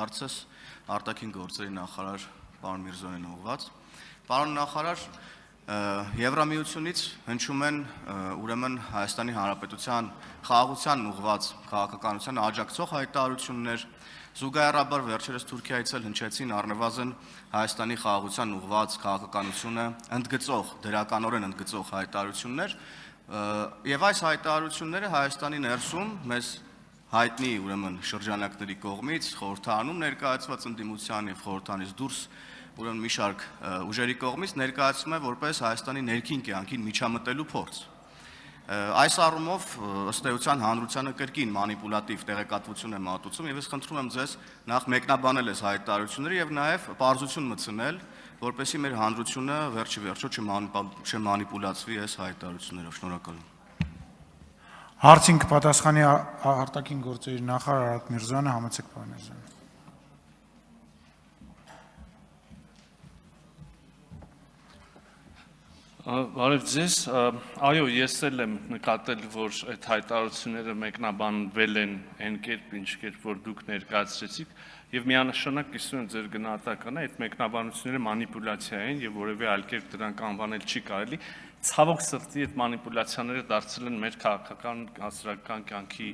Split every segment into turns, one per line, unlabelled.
հարցս արտաքին գործերի նախարար պարոն Միրզոյանին ուղղված։ Պարոն նախարար, Եվրամիությունից հնչում են ուրեմն Հայաստանի Հանրապետության խաղաղությանն ուղղված քաղաքականության աջակցող հայտարարություններ, զուգահեռաբար վերջերս Թուրքիայից էլ հնչեցին առնվազն Հայաստանի խաղաղությանն ուղղված քաղաքականությունը ընդգծող, դրականորեն ընդգծող հայտարարություններ, եւ այս հայտարարությունները Հայաստանի ներսում մեզ հայտնի ուրեմն շրջանակների կողմից խորհրդարանում ներկայացված ընդդիմության եւ խորհրդանից դուրս ուրեմն մի շարք ուժերի կողմից ներկայացվում է որպես Հայաստանի ներքին կյանքին միջամտելու փորձ։ Այս առումով ըստ էության հանրությանը կրկին մանիպուլատիվ տեղեկատվություն է մատուցում եւ ես խնդրում եմ ձեզ նախ մեկնաբանել այս հայտարարությունները եւ նաեւ պարզություն մտցնել, որպեսզի մեր հանրությունը վերջի վերջո չմանիպուլացվի այս հայտարարություններով։ Շնորհակալ եմ։
Հարցին կպատասխանի արտաքին գործերի նախարար Արարատ Միրզոյանը, համեցեք պարոն Միրզոյան։
Բարև ձեզ, այո, ես էլ եմ նկատել, որ այդ հայտարարությունները մեկնաբանվել են այն կերպ, ինչ կերպ որ դուք ներկայացրեցիք, եւ միանշանակ կիսում եմ ձեր գնահատականը, այդ մեկնաբանությունները մանիպուլյացիա են եւ որևէ այլ կերպ դրանք անվանել չի կարելի։ Ցավոք սրտի այդ մանիպուլյացիաները դարձել են մեր քաղաքական հասարակական կյանքի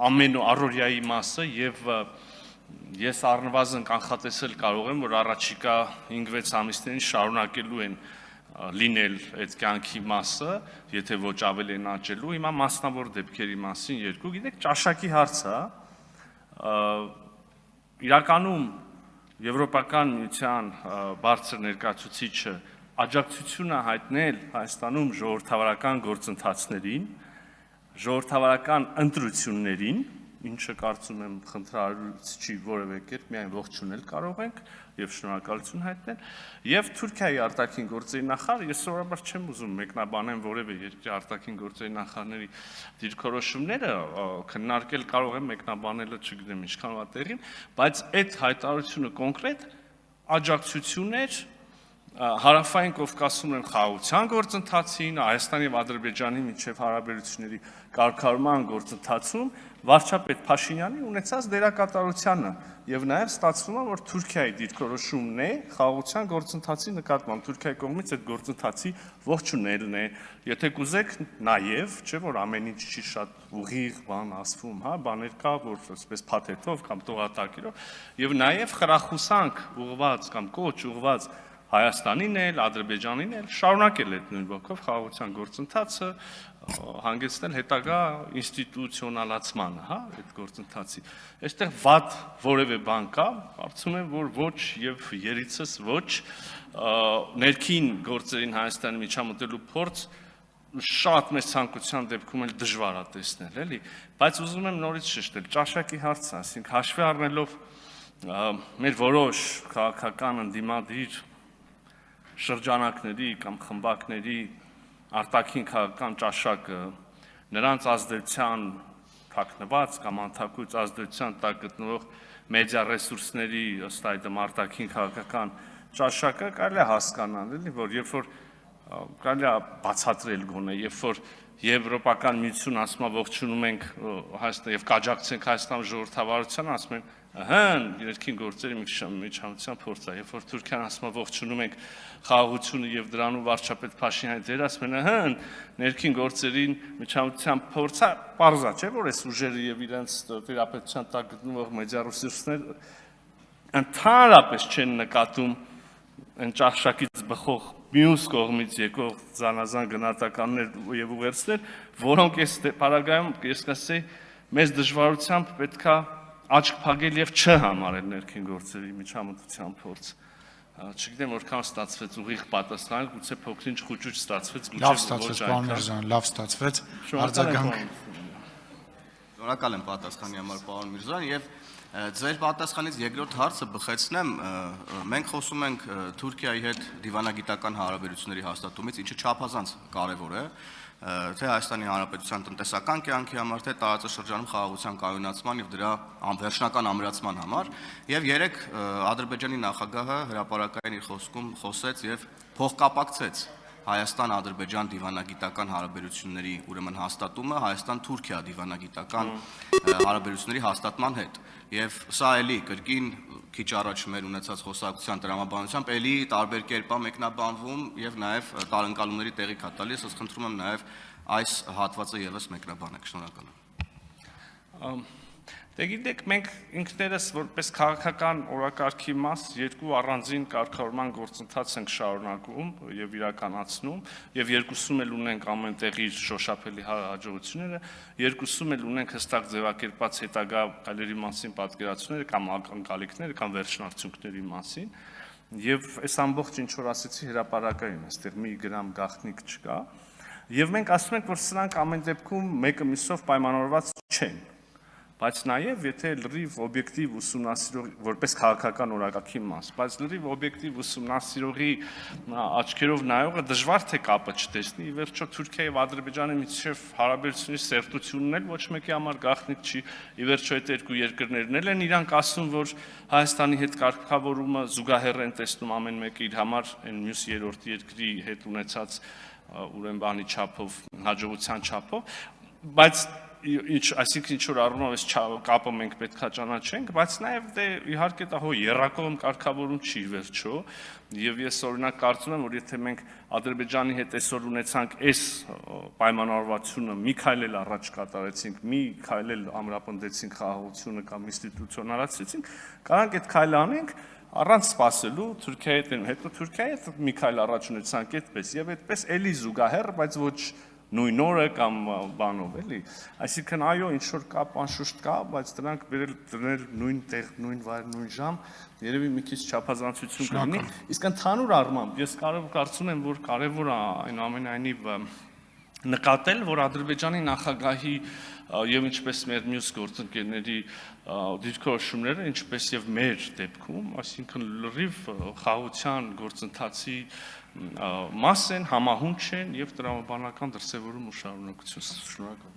ամենաառօրյայի մասը եւ ես առնվազն կանխատեսել կարող եմ, որ առաջիկա 5-6 ամիսներին շարունակելու են լինել այդ կյանքի մասը, եթե ոչ ավելին աճելու, հիմա մասնավոր դեպքերի մասին երկու, գիտեք, ճաշակի հարցը, իրականում Եվրոպական միության բարձր ներկայացուցիչը աջակցությունը հայտնել Հայաստանում ժողովրդավարական գործընթացներին, ժողովրդավարական ընտրություններին, ինչը կարծում եմ խնդրարարույց չի որևէ կերպ միայն ողջունել կարող ենք եւ շնորհակալություն հայտնել եւ Թուրքիայի արտաքին գործերի նախարար ես սովորաբար չեմ ուզում մեկնաբանեմ որևէ երկրի արտաքին գործերի նախարարների դիրքորոշումները քննարկել կարող եմ մեկնաբանելը չգիտեմ ինչքան վա տեղին բայց այդ հայտարարությունը կոնկրետ աջակցություն էր Հարավային Կովկասում խաղաղության գործընթացին, Հայաստանի եւ Ադրբեջանի միջև հարաբերությունների կարգավորման գործընթացում վարչապետ Փաշինյանի ունեցած դերակատարությանը եւ նաեւ ստացվում է, որ Թուրքիայի դիրքորոշումն է խաղաղության գործընթացի նկատմամբ Թուրքիայի կողմից այդ գործընթացի ողջունելն է, եթե կուզեք նաեւ, չէ՞ որ ամեն ինչ չի շատ ուղիղ բան ասվում, հա, բաներ կա, որ այսպես փաթեթով կամ տողատակերով եւ նաեւ խրախուսանք ուղված կամ կոչ ուղված Հայաստանին էլ, Ադրբեջանին էլ շարունակել այդ նույն ոգով խաղաղության գործընթացը հանգեցնել հետագա ինստիտուցիոնալացմանը, հա, այդ գործընթացի։ Այստեղ վատ որևէ բան կա, կարծում եմ, որ ոչ եւ երիցս ոչ ներքին գործերին Հայաստանի միջամտելու փորձ շատ մեծ ցանկության դեպքում էլ դժվար է տեսնել, էլի, բայց ուզում եմ նորից շեշտել, ճաշակի հարցը, ասենք հաշվի առնելով մեր որոշ քաղաքական ընդդիմադիր շրջանակների կամ խմբակների արտաքին քաղաքական ճաշակը նրանց ազդեցության թաքնված կամ անթակույց ազդեցության տակ գտնվող մեդիա ռեսուրսների ըստ այդմ արտաքին քաղաքական ճաշակը կարելի է հասկանալ, էլի, որ երբ որ կարելի է բացատրել գոնե, երբ որ Եվրոպական միություն ասում է ողջունում ենք Հայաստան եւ կաջակցենք Հայաստանի ժողովրդավարությանը, ասում են ներքին գործերի միջամտության փորձ է, երբ որ Թուրքիան ասում է ողջունում ենք խաղաղությունը եւ դրանում վարչապետ Փաշինյանի դեր ասում են ներքին գործերին միջամտության փորձը պարզ է, չէ՞ որ այս ուժերը եւ իրենց տիրապետության տակ գտնվող մեդիա ռեսուրսներ ընդհանրապես չեն նկատում այն ճաշակից բխող մյուս կողմից եկող զանազան գնահատականներ եւ ուղերձներ, որոնք այս պարագայում ես կասեի մեծ դժվարությամբ պետքա աչք փակել եւ չհամարել ներքին գործերի միջամտության փորձ։ Չգիտեմ որքան ստացվեց ուղիղ պատասխանել, գուցե փոքրինչ խուճուճ ստացվեց,
գուցե ոչ այնքան։ Լավ ստացվեց, արձագանք։
Շնորհակալ եմ պատասխանի համար պարոն Միրզոյան եւ ձեր պատասխանից երկրորդ հարցը բխեցնեմ, մենք խոսում ենք Թուրքիայի հետ դիվանագիտական հարաբերությունների հաստատումից, ինչը չափազանց կարևոր է, թե Հայաստանի Հանրապետության տնտեսական կյանքի համար, թե տարածաշրջանում խաղաղության կայունացման եւ դրա անվերջնական ամրացման համար, եւ երեք Ադրբեջանի նախագահը հրապարակային իր խոսքում խոսեց եւ փոխկապակցեց Հայաստան-Ադրբեջան դիվանագիտական հարաբերությունների ուրեմն հաստատումը Հայաստան-Թուրքիա դիվանագիտական հարաբերությունների հաստատման հետ։ Եվ սա էլի կրկին քիչ առաջ մեր ունեցած խոսակցության տրամաբանությամբ էլի տարբեր կերպ է մեկնաբանվում եւ նաեւ տարընկալումների տեղի կա տալիս, ըստ խնդրում եմ նաեւ այս հատվածը եւս մեկնաբանեք, շնորհակալ եմ։
Դե գիտեք, մենք ինքներս որպես քաղաքական օրակարգի մաս երկու առանձին կարգավորման գործընթաց ենք շարունակում եւ իրականացնում եւ երկուսում էլ ունենք ամենտեղի շոշափելի հաջողությունները, երկուսում էլ ունենք հստակ ձևակերպած հետագա քայլերի մասին պատկերացումները կամ ակնկալիքները կամ վերջնարդյունքների մասին եւ այս ամբողջ ինչ որ ասեցի հրապարակային, այստեղ մի գրամ գաղտնիք չկա եւ մենք ասում ենք, որ սրանք ամեն դեպքում մեկը մյուսով պայմանավորված չեն։ Բայց նաև եթե լրիվ օբյեկտիվ ուսումնասիրող որպես քաղաքական օրակարգի մաս, բայց լրիվ օբյեկտիվ ուսումնասիրողի աչքերով նայողը դժվար թե կապը չտեսնի, ի վերջո Թուրքիա եւ Ադրբեջանի միջև հարաբերությունների սերտությունն էլ ոչ մեկի համար գաղտնիք չի, ի վերջո այդ երկու երկրներն էլ են իրանք ասում, որ Հայաստանի հետ կարգավորումը զուգահեռ են տեսնում ամեն մեկը իր համար այն մյուս երրորդ երկրի հետ ունեցած ուրեմն բանի չափով, հաջողության չափով, բայց այսինքն ինչ որ առումով այս կապը մենք պետքա ճանաչենք, բայց նաև դե իհարկե դա հո երրակողմ կարգավորում չի վերջո, եւ ես օրինակ կարծում եմ, որ եթե մենք Ադրբեջանի հետ այսօր ունեցանք այս պայմանավորվածությունը մի քայլ էլ առաջ կատարեցինք, մի քայլ էլ ամրապնդեցինք խաղաղությունը կամ ինստիտուցիոնալացրեցինք, կարանք այդ քայլը անենք առանց սпасելու Թուրքիայի հետ, հետո Թուրքիայի հետ մի քայլ առաջ ունեցանք այդպես եւ այդպես էլի զուգահեռ, բայց ոչ նույն օրը կամ բանով էլի, այսինքն այո, ինչ որ կապ անշուշտ կա, բայց դրանք դնել նույն տեղ, նույն վայր, նույն ժամ, երևի մի քիչ չափազանցություն կլինի, իսկ ընդհանուր առմամբ ես կարծում եմ, որ կարևոր է այնուամենայնիվ նկատել, որ Ադրբեջանի նախագահի եւ ինչպես մեր մյուս գործընկերների դիրքորոշումները, ինչպես եւ մեր դեպքում, այսինքն լրիվ խաղաղության գործընթացի մաս են, համահունչ են եւ տրամաբանական դրսեւորում ու շարունակություն։ Շնորհակալ